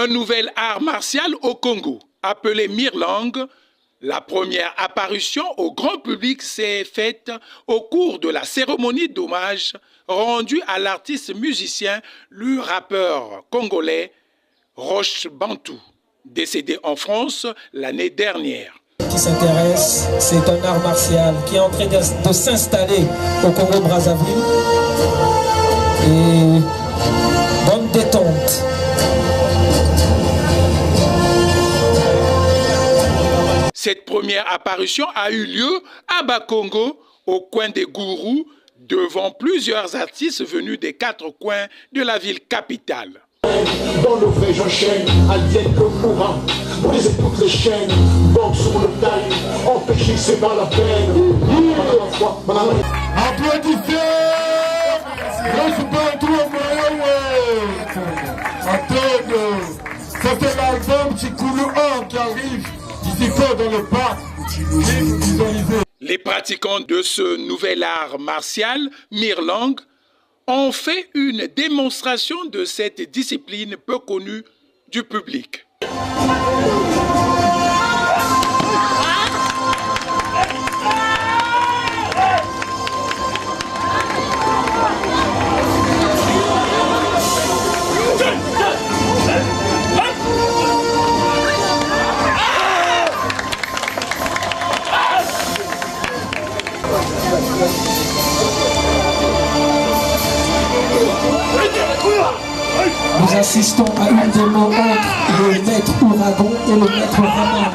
Un nouvel art martial au Congo, appelé Mirlang. La première apparition au grand public s'est faite au cours de la cérémonie d'hommage rendue à l'artiste musicien, le rappeur congolais Roch Bantou, décédé en France l'année dernière. Qui s'intéresse, c'est un art martial qui est en train de s'installer au Congo-Brazzaville. Et bonne détente. Cette première apparition a eu lieu à Bakongo, au coin des Gourous, devant plusieurs artistes venus des quatre coins de la ville capitale. Dans le vrai j'enchaîne, alien le courant, briser toutes les chaînes, bombe sur le taille, empêcher c'est dans la peine. Applaudissez! Ça c'est l'album Chikulu 1 qui arrive d'ici peu dans le parc. Les pratiquants de ce nouvel art martial, Mirlang, ont fait une démonstration de cette discipline peu connue du public. Nous assistons à une démo entre le maître Ouragan et le maître Raman.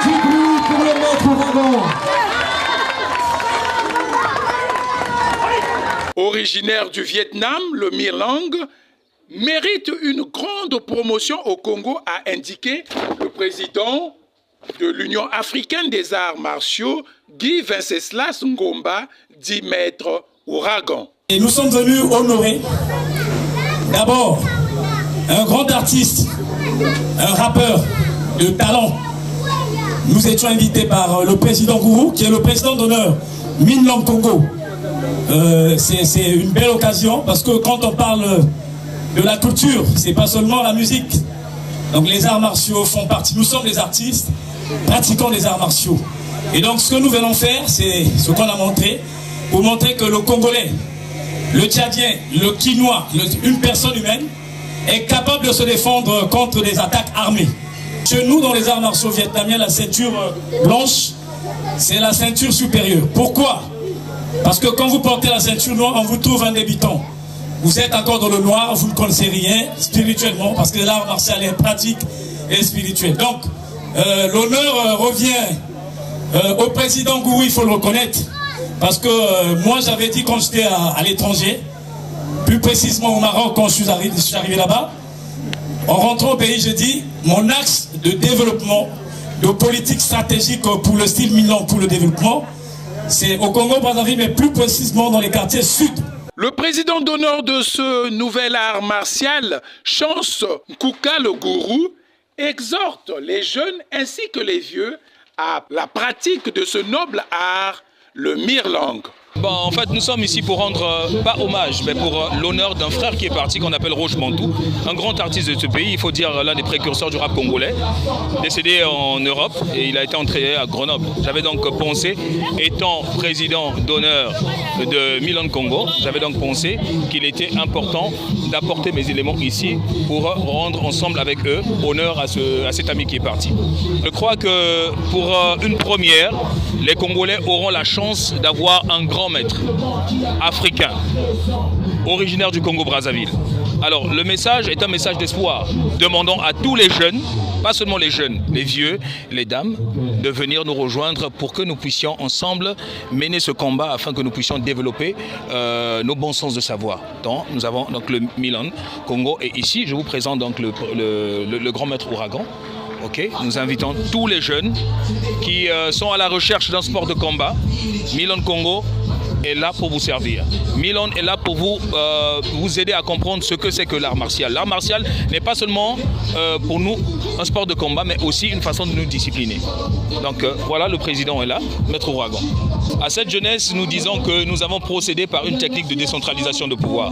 Du bruit pour le maître Ouragan. Originaire du Vietnam, le Mirlang mérite une grande promotion au Congo, a indiqué le président de l'Union africaine des arts martiaux, Guy Wenceslas Ngomba, dit maître Ouragan. Et nous sommes venus honorer d'abord un grand artiste, un rappeur de talent. Nous étions invités par le président Gourou, qui est le président d'honneur Mirlang Congo. C'est une belle occasion parce que quand on parle de la culture, c'est pas seulement la musique. Donc les arts martiaux font partie. Nous sommes des artistes pratiquant les arts martiaux. Et donc ce que nous venons faire, c'est ce qu'on a montré, pour montrer que le Congolais, le Tchadien, le Quinois, une personne humaine, est capable de se défendre contre des attaques armées. Chez nous, dans les arts martiaux vietnamiens, la ceinture blanche, c'est la ceinture supérieure. Pourquoi ? Parce que quand vous portez la ceinture noire, on vous trouve un débutant. Vous êtes encore dans le noir, vous ne connaissez rien spirituellement, parce que l'art martial est pratique et spirituel. Donc, l'honneur revient au président Gourou, il faut le reconnaître. Parce que moi, j'avais dit quand j'étais à l'étranger, plus précisément au Maroc, quand je suis arrivé là-bas, en rentrant au pays, j'ai dit, mon axe de développement, de politique stratégique pour le style Mirlang, pour le développement, c'est au Congo-Brazzaville, mais plus précisément dans les quartiers sud. Le président d'honneur de ce nouvel art martial, Chance Nkouka le Gourou, exhorte les jeunes ainsi que les vieux à la pratique de ce noble art, le Mirlang. Bon, en fait, nous sommes ici pour rendre, pas hommage, mais pour l'honneur d'un frère qui est parti, qu'on appelle Roch Bantou, un grand artiste de ce pays, il faut dire l'un des précurseurs du rap congolais, décédé en Europe et il a été entraîné à Grenoble. J'avais donc pensé, étant président d'honneur de Mirlang Congo, j'avais donc pensé qu'il était important d'apporter mes éléments ici pour rendre ensemble avec eux honneur à cet ami qui est parti. Je crois que pour une première, les Congolais auront la chance d'avoir un grand maître africain, originaire du Congo-Brazzaville. Alors, le message est un message d'espoir. Demandons à tous les jeunes, pas seulement les jeunes, les vieux, les dames, de venir nous rejoindre pour que nous puissions ensemble mener ce combat afin que nous puissions développer nos bons sens de savoir. Donc, nous avons donc le Mirlang Congo et ici, je vous présente donc le grand maître Ouragan. Okay. Nous invitons tous les jeunes qui sont à la recherche d'un sport de combat. Mirlang Congo est là pour vous servir. Milan est là pour vous aider à comprendre ce que c'est que l'art martial. L'art martial n'est pas seulement pour nous un sport de combat, mais aussi une façon de nous discipliner. Donc voilà, le président est là, Maître Ouragan. À cette jeunesse, nous disons que nous avons procédé par une technique de décentralisation de pouvoir.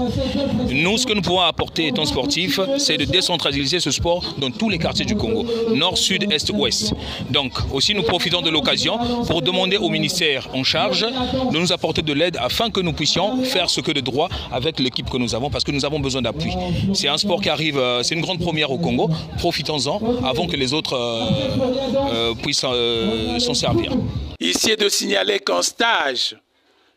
Nous, ce que nous pouvons apporter étant sportifs, c'est de décentraliser ce sport dans tous les quartiers du Congo, nord, sud, est, ouest. Donc aussi, nous profitons de l'occasion pour demander au ministère en charge de nous apporter de l'aide afin que nous puissions faire ce que de droit avec l'équipe que nous avons, parce que nous avons besoin d'appui. C'est un sport qui arrive, c'est une grande première au Congo. Profitons-en avant que les autres puissent s'en servir. Ici est de signaler qu'un stage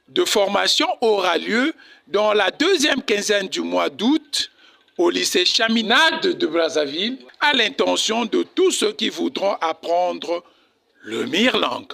de formation aura lieu dans la deuxième quinzaine du mois d'août au lycée Chaminade de Brazzaville à l'intention de tous ceux qui voudront apprendre le mirlang.